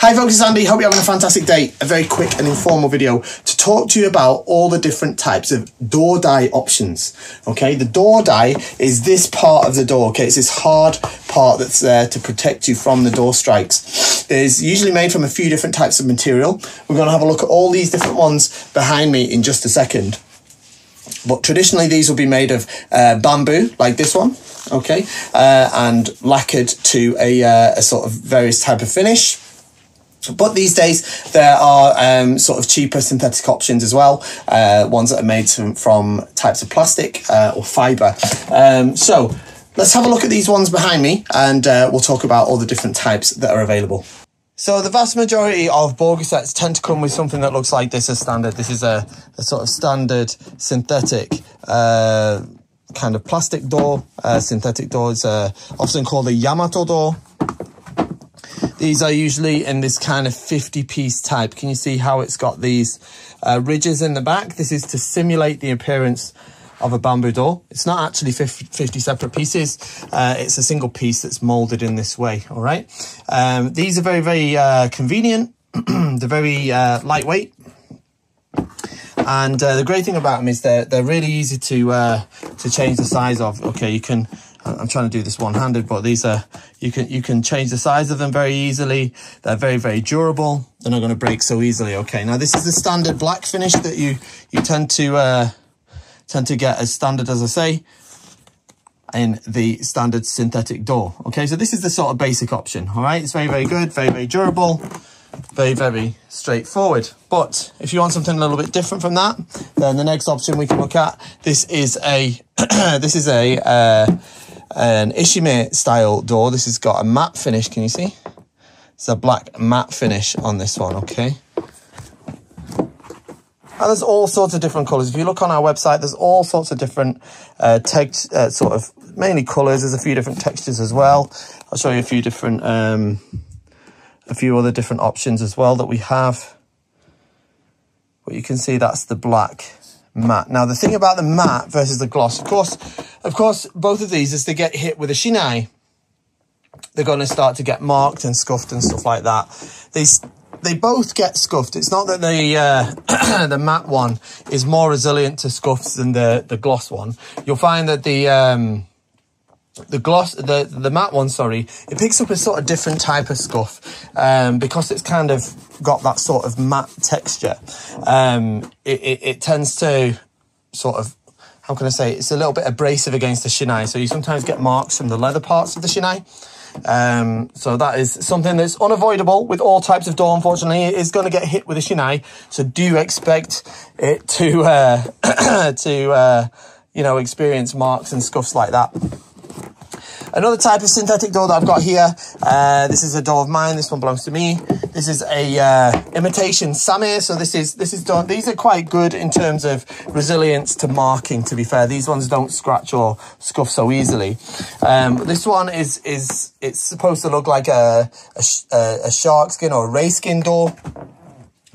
Hi folks, it's Andy. Hope you're having a fantastic day. A very quick and informal video to talk to you about all the different types of Do-Dai options. Okay, the Do-Dai is this part of the door. Okay, it's this hard part that's there to protect you from the door strikes. It's usually made from a few different types of material. We're going to have a look at all these different ones behind me in just a second. But traditionally these will be made of bamboo, like this one, okay, and lacquered to a sort of various type of finish. But these days there are sort of cheaper synthetic options as well, ones that are made from types of plastic or fibre. So let's have a look at these ones behind me, and we'll talk about all the different types that are available. So the vast majority of bogie sets tend to come with something that looks like this as standard. This is a sort of standard synthetic kind of plastic door. Synthetic door is often called a Yamato door. These are usually in this kind of 50-piece type. Can you see how it's got these ridges in the back? This is to simulate the appearance of a bamboo door. It's not actually 50 separate pieces. It's a single piece that's molded in this way, all right? These are very, very convenient. They're very lightweight. And the great thing about them is they're really easy to change the size of. Okay, you can... I'm trying to do this one-handed, but these are, you can change the size of them very easily. They're very, very durable. They're not going to break so easily. Okay, now this is the standard black finish that you tend to get as standard, as I say, in the standard synthetic door. Okay, so this is the sort of basic option. All right, it's very, very good, very, very durable, very, very straightforward. But if you want something a little bit different from that, then the next option we can look at, this is a an Ishime style door. This has got a matte finish. Can you see? It's a black matte finish on this one. Okay. And there's all sorts of different colours. If you look on our website, there's all sorts of different sort of mainly colours. There's a few different textures as well. I'll show you a few different, a few other different options as well that we have. But you can see that's the black matte. Now the thing about the matte versus the gloss, of course, both of these, as they get hit with a shinai, they're going to start to get marked and scuffed and stuff like that. They both get scuffed. It's not that the matte one is more resilient to scuffs than the gloss one. You'll find that the matte one, sorry, it picks up a sort of different type of scuff because it's kind of got that sort of matte texture. It tends to sort of, how can I say, it's a little bit abrasive against the shinai, so you sometimes get marks from the leather parts of the shinai. So that is something that's unavoidable with all types of door. Unfortunately, it is going to get hit with a shinai, so do expect it to you know, experience marks and scuffs like that. Another type of synthetic door that I've got here, this is a door of mine. This one belongs to me. This is a imitation same. So this is done. These are quite good in terms of resilience to marking, to be fair. These ones don't scratch or scuff so easily. This one it's supposed to look like a shark skin or a ray skin door.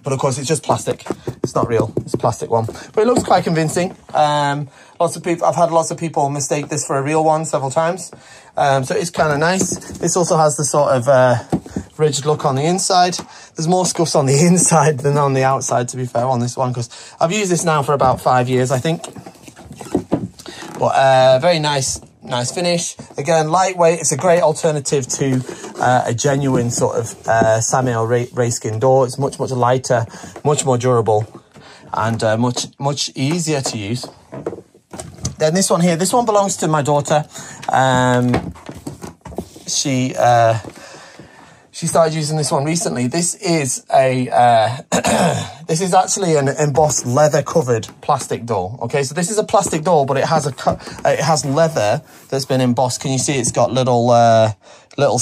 But of course, it's just plastic. It's not real. It's a plastic one. But it looks quite convincing. Lots of people, I've had lots of people mistake this for a real one several times. So it's kind of nice. This also has the sort of rigid look on the inside. There's more scuffs on the inside than on the outside, to be fair, on this one, because I've used this now for about 5 years, I think. But very nice finish. Again, lightweight. It's a great alternative to a genuine sort of same or ray skin door. It's much, much lighter, much more durable, and much easier to use. Then this one here, this one belongs to my daughter. She started using this one recently. This is a this is actually an embossed leather covered plastic door. Okay, so this is a plastic door, but it has leather that's been embossed. Can you see it's got little like a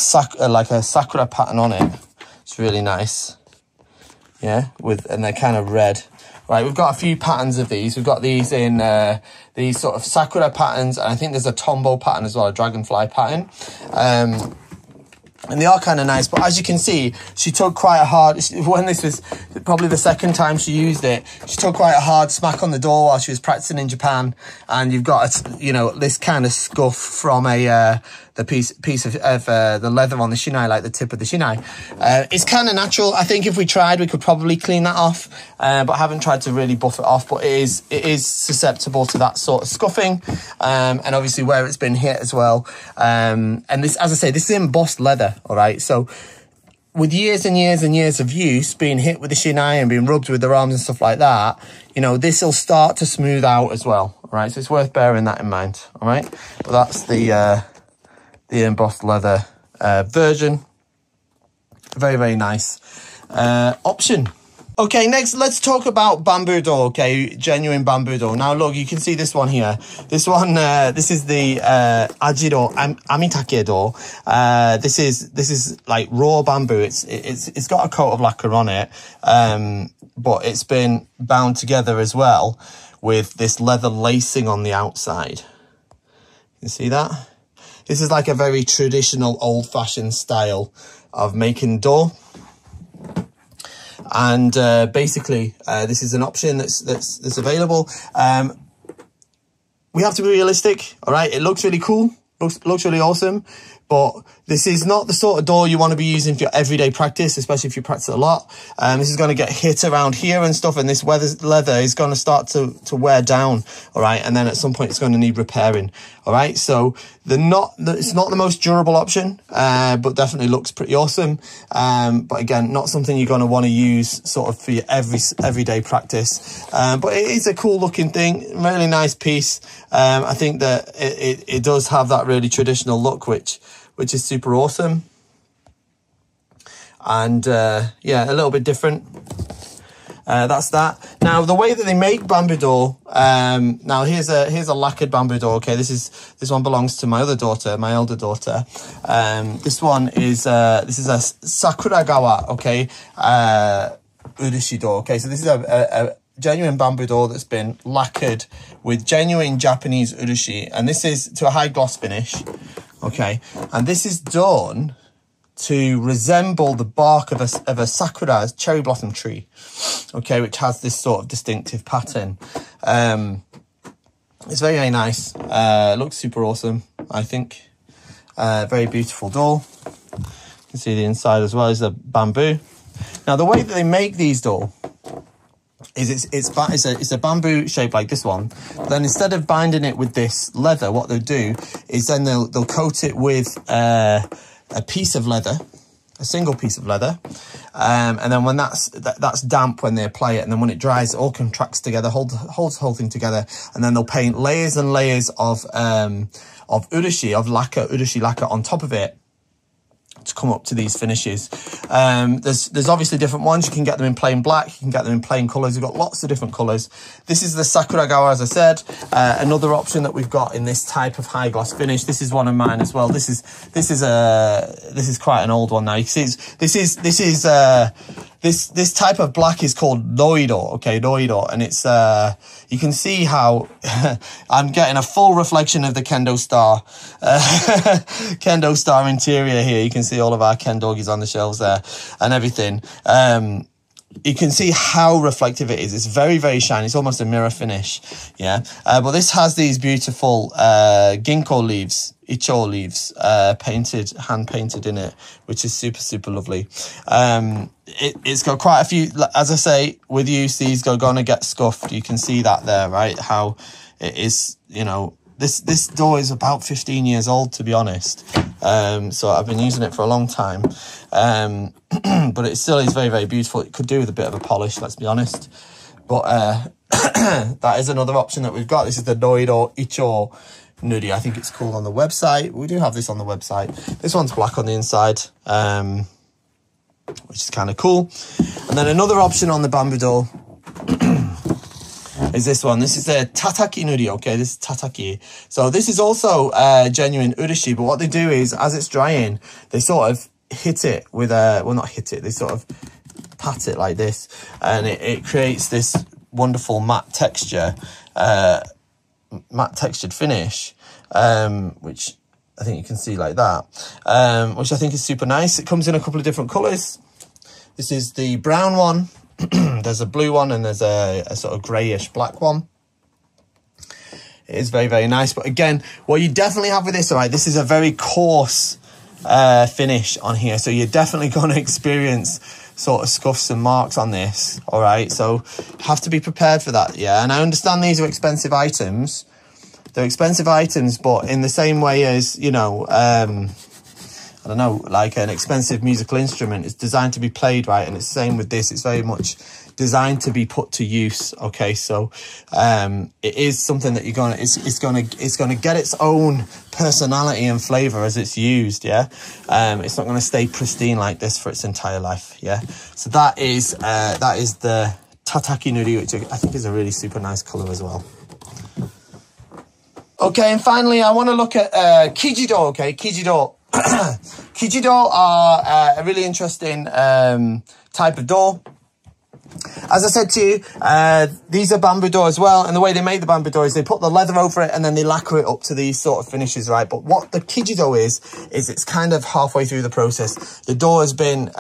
sakura pattern on it? It's really nice. Yeah, and they're kind of red. Right, we've got a few patterns of these. We've got these in these sort of sakura patterns, and I think there's a tombow pattern as well, a dragonfly pattern. And they are kind of nice, but as you can see, she took quite a hard, when this was probably the second time she used it, she took quite a hard smack on the door while she was practicing in Japan, and you've got, you know, this kind of scuff from the piece of the leather on the shinai, like the tip of the shinai. It's kind of natural. I think if we tried, we could probably clean that off, but I haven't tried to really buff it off. But it is susceptible to that sort of scuffing, and obviously where it's been hit as well. And this, as I say, this is embossed leather, all right? So with years and years and years of use, being hit with the shinai and being rubbed with the arms and stuff like that, you know, this will start to smooth out as well, all right? So it's worth bearing that in mind, all right? But that's the embossed leather version. Very, very nice option. Okay, next, let's talk about bamboo door, okay? Genuine bamboo door. Now, look, you can see this one here. This one, this is the Ajiro Amitake door. This is like raw bamboo. It's got a coat of lacquer on it, but it's been bound together as well with this leather lacing on the outside. You see that? This is like a very traditional, old-fashioned style of making door. And basically, this is an option that's available. We have to be realistic, all right? It looks really cool, looks really awesome, but this is not the sort of door you want to be using for your everyday practice, especially if you practice a lot. This is going to get hit around here and stuff, and this leather is going to start to wear down, all right? And then at some point, it's going to need repairing, all right? So it's not the most durable option, but definitely looks pretty awesome. But again, not something you're going to want to use sort of for your everyday practice. But it is a cool looking thing, really nice piece. I think that it does have that really traditional look, which is super awesome. And yeah, a little bit different. That's that. Now, the way that they make bamboo door, now here's a lacquered bamboo door. Okay, this one belongs to my other daughter, my elder daughter. This one is this is a Sakuragawa, okay, urushi door. Okay, so this is a genuine bamboo door that's been lacquered with genuine Japanese urushi, and this is to a high gloss finish. Okay, and this is done to resemble the bark of a sakura cherry blossom tree, okay, which has this sort of distinctive pattern. It's very, very nice. Looks super awesome, I think. Very beautiful door. You can see the inside as well is the bamboo. Now, the way that they make these door is it's a bamboo shape like this one. But then instead of binding it with this leather, what they'll do is then they'll coat it with a piece of leather, a single piece of leather, and then when that's damp when they apply it, and then when it dries, it all contracts together, holds the whole thing together, and then they'll paint layers and layers of urushi, of lacquer, urushi lacquer on top of it to come up to these finishes. There's obviously different ones. You can get them in plain black, you can get them in plain colours. We've got lots of different colours. This is the Sakuragawa, as I said. Another option that we've got in this type of high gloss finish. This is one of mine as well. This is quite an old one now. You can see this type of black is called Noido, okay, Noido, and it's you can see how I'm getting a full reflection of the Kendo Star Kendo Star interior here. You can see all of our Ken doggies on the shelves there and everything. You can see how reflective it is. It's very, very shiny. It's almost a mirror finish, yeah. But this has these beautiful ginkgo leaves, icho leaves, hand painted in it, which is super, super lovely. It's got quite a few, as I say, with use, these are going to get scuffed. You can see that there, right? How it is, you know, this door is about 15 years old, to be honest. So I've been using it for a long time. But it still is very, very beautiful. It could do with a bit of a polish, let's be honest. But that is another option that we've got. This is the Noido Icho Nuri. I think it's called on the website. We do have this on the website. This one's black on the inside, which is kind of cool. And then another option on the bamboo door is this one. This is the Tataki Nuri, okay? This is Tataki. So this is also genuine urushi, but what they do is, as it's drying, they sort of hit it with a, well, not hit it, they sort of pat it like this, and it creates this wonderful matte texture, matte textured finish, which I think you can see like that, which I think is super nice. It comes in a couple of different colours. This is the brown one. There's a blue one, and there's a sort of greyish black one. It is very, very nice. But again, what you definitely have with this, all right, this is a very coarse finish on here. So you're definitely going to experience sort of scuffs and marks on this, all right? So have to be prepared for that, yeah? And I understand these are expensive items. They're expensive items, but in the same way as, you know, I don't know, like an expensive musical instrument, it's designed to be played, right? And it's the same with this. It's very much designed to be put to use. Okay, so it is something that you're gonna, it's gonna get its own personality and flavor as it's used. Yeah, it's not gonna stay pristine like this for its entire life. Yeah, so that is the Tataki Nuri, which I think is a really super nice color as well. Okay, and finally, I want to look at Kijido. Okay, Kijido. Kijido are a really interesting type of door. As I said to you, these are bamboo door as well, and the way they make the bamboo door is they put the leather over it and then they lacquer it up to these sort of finishes, right? But what the Kijido is it's kind of halfway through the process. The door has been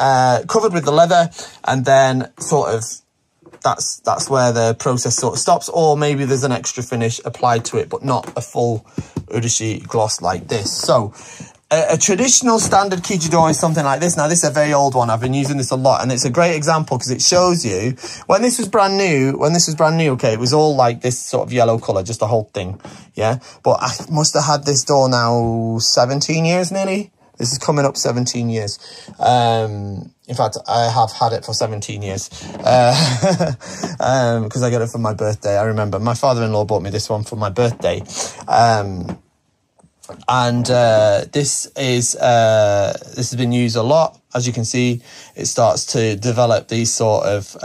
covered with the leather, and then sort of that's where the process sort of stops, or maybe there's an extra finish applied to it, but not a full urushi gloss like this. So a traditional standard Kijido is something like this. Now, this is a very old one. I've been using this a lot, and it's a great example because it shows you when this was brand new, okay, it was all like this sort of yellow color, just the whole thing. Yeah. But I must have had this door now 17 years nearly. This is coming up 17 years. In fact, I have had it for 17 years because I got it for my birthday. I remember my father-in-law bought me this one for my birthday. This has been used a lot. As you can see, it starts to develop these sort of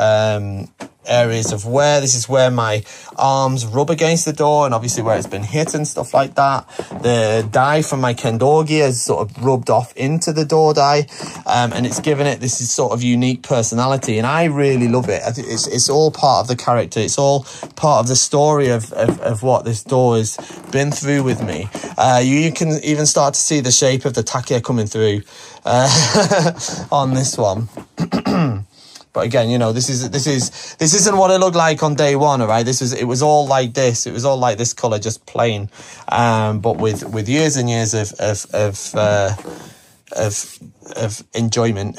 areas of wear. This is where my arms rub against the door, and obviously where it's been hit and stuff like that. The dye from my Kendo gear has sort of rubbed off into the Do-Dai, and it's given it this sort of unique personality, and I really love it. I think it's all part of the character. It's all part of the story of what this door has been through with me. You can even start to see the shape of the takia coming through on this one. But again, you know, this isn't what it looked like on day one, all right? It was all like this. It was all like this color, just plain. But with years and years of enjoyment,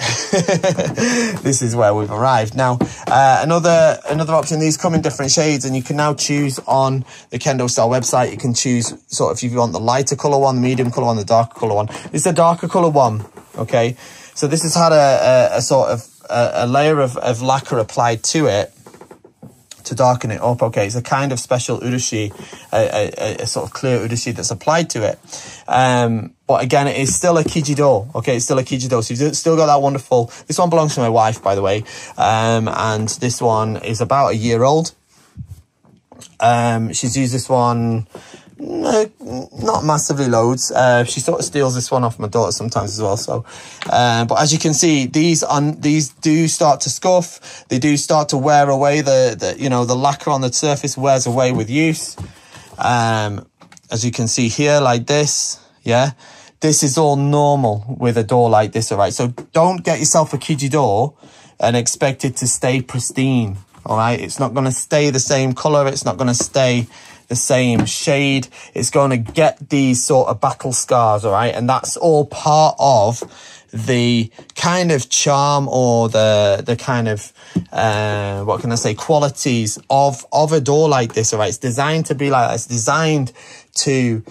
this is where we've arrived. Now, another option. These come in different shades, and you can now choose on the Kendo Style website. You can choose sort of if you want the lighter color one, the medium color one, the darker color one. This is a darker color one. Okay, so this has had a sort of a layer of lacquer applied to it to darken it up. Okay, it's a kind of special urushi, a sort of clear urushi that's applied to it. But again, it is still a Kijido. Okay, it's still a Kijido. So you've still got that wonderful. This one belongs to my wife, by the way, and this one is about a year old. She's used this one. Not massively loads. She sort of steals this one off my daughter sometimes as well. So, but as you can see, these do start to scuff. They do start to wear away. The lacquer on the surface wears away with use. As you can see here, like this. Yeah, this is all normal with a door like this. All right. So don't get yourself a Kijido and expect it to stay pristine. All right. It's not going to stay the same color. It's not going to stay the same shade. It's going to get these sort of battle scars, all right? And that's all part of the kind of charm or the kind of, what can I say, qualities of a door like this, all right? It's designed to be like that. It's designed to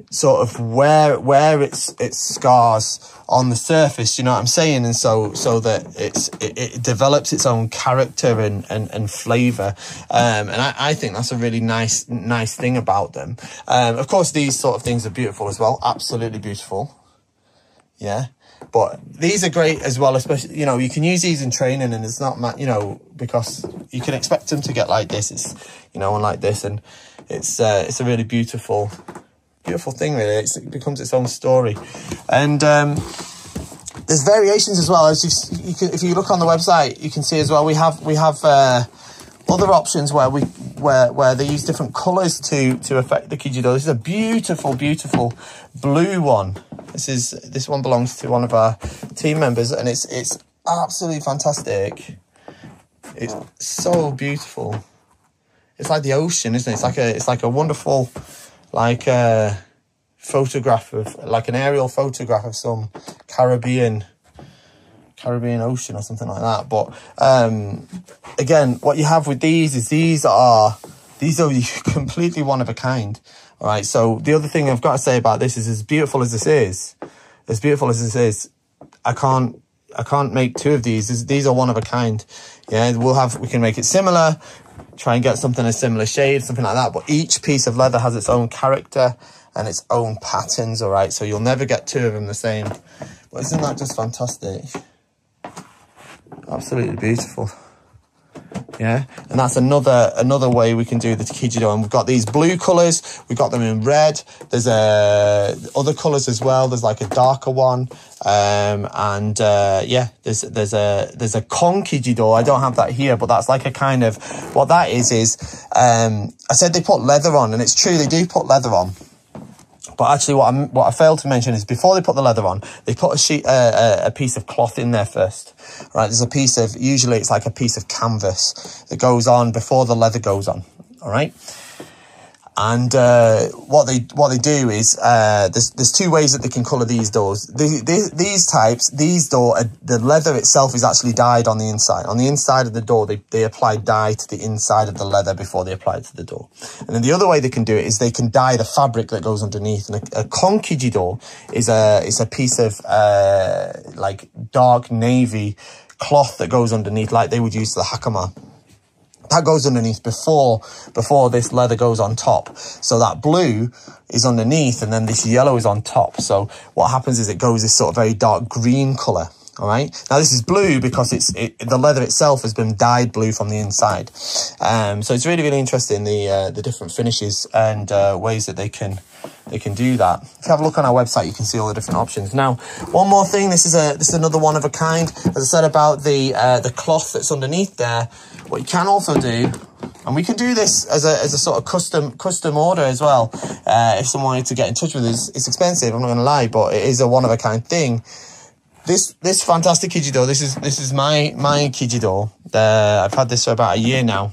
sort of wear its scars on the surface, you know what I'm saying? And so that it develops its own character and flavor. And I think that's a really nice thing about them. Of course, these sort of things are beautiful as well. Absolutely beautiful. Yeah. But these are great as well, especially, you know, you can use these in training, and it's not, you know, because you can expect them to get like this. It's, you know, and like this, and it's a really beautiful thing, really. It becomes its own story. And there's variations as well. As if you look on the website, you can see as well, we have other options where they use different colors to affect the Kijido. This is a beautiful blue one. This one belongs to one of our team members, and it's absolutely fantastic. It's so beautiful. It's like the ocean, isn't it? It's like a wonderful like a photograph of, like an aerial photograph of some Caribbean Ocean or something like that. But again, what you have with these is these are completely one of a kind. All right. So the other thing I've got to say about this is, as beautiful as this is, I can't make two of these. These are one of a kind. Yeah, we can make it similar, try and get something a similar shade, something like that. But each piece of leather has its own character and its own patterns. All right. So you'll never get two of them the same. But isn't that just fantastic? Absolutely beautiful. Yeah, and that's another way we can do the Kijido. And we've got these blue colours, we've got them in red. There's other colours as well. There's like a darker one, yeah, there's a Kon Kijido. I don't have that here, but that's like a kind of, what that is I said they put leather on, and it's true, they do put leather on. But actually, what I failed to mention is, before they put the leather on, they put a piece of cloth in there first. Right, there's a piece of, usually it's like a piece of canvas that goes on before the leather goes on. All right. And what they do is there's two ways that they can colour these doors. These types, the leather itself is actually dyed on the inside. On the inside of the door, they apply dye to the inside of the leather before they apply it to the door. And then the other way they can do it is they can dye the fabric that goes underneath. And a konkiji door is a piece of like dark navy cloth that goes underneath, like they would use for the hakama. That goes underneath before this leather goes on top. So that blue is underneath, and then this yellow is on top. So what happens is it goes this sort of very dark green colour. All right. Now this is blue because the leather itself has been dyed blue from the inside. So it's really, really interesting, the different finishes and ways that they can do that. If you have a look on our website, you can see all the different options. Now, one more thing. This is another one of a kind. As I said about the cloth that's underneath there, what you can also do, and we can do this as a sort of custom order as well. If someone wanted to get in touch with us, it's expensive, I'm not going to lie, but it is a one of a kind thing. This fantastic Kijido, this is my Kijido. I've had this for about a year now.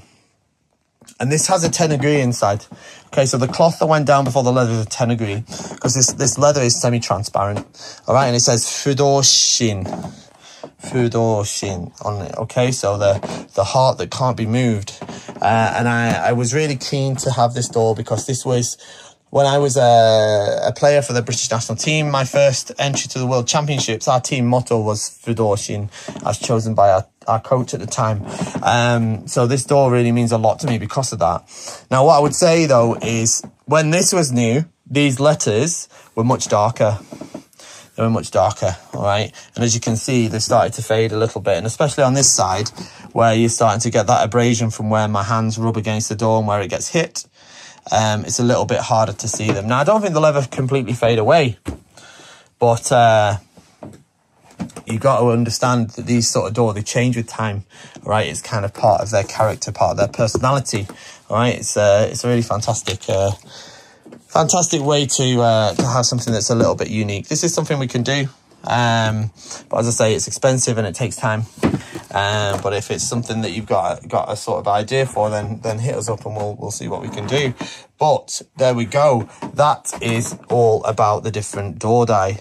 And this has a tenugui inside. Okay, so the cloth that went down before the leather is a tenugui, because this leather is semi-transparent. All right, and it says Fudoshin on it. Okay, so the heart that can't be moved. And I was really keen to have this door because this was, when I was a player for the British national team, my first entry to the World Championships, our team motto was Fudoshin, as chosen by our coach at the time. So this door really means a lot to me because of that. Now, what I would say, though, is when this was new, these letters were much darker. They were much darker, all right? And as you can see, they started to fade a little bit, and especially on this side, where you're starting to get that abrasion from where my hands rub against the door and where it gets hit. It's a little bit harder to see them. Now, I don't think they'll ever completely fade away, but you got to understand that these sort of doors, they change with time, right? It's kind of part of their character, part of their personality, all right? It's a really fantastic way to have something that's a little bit unique. This is something we can do, but as I say, it's expensive and it takes time. But if it's something that you've got a sort of idea for, then hit us up and we'll see what we can do. But there we go. That is all about the different Do-Dai.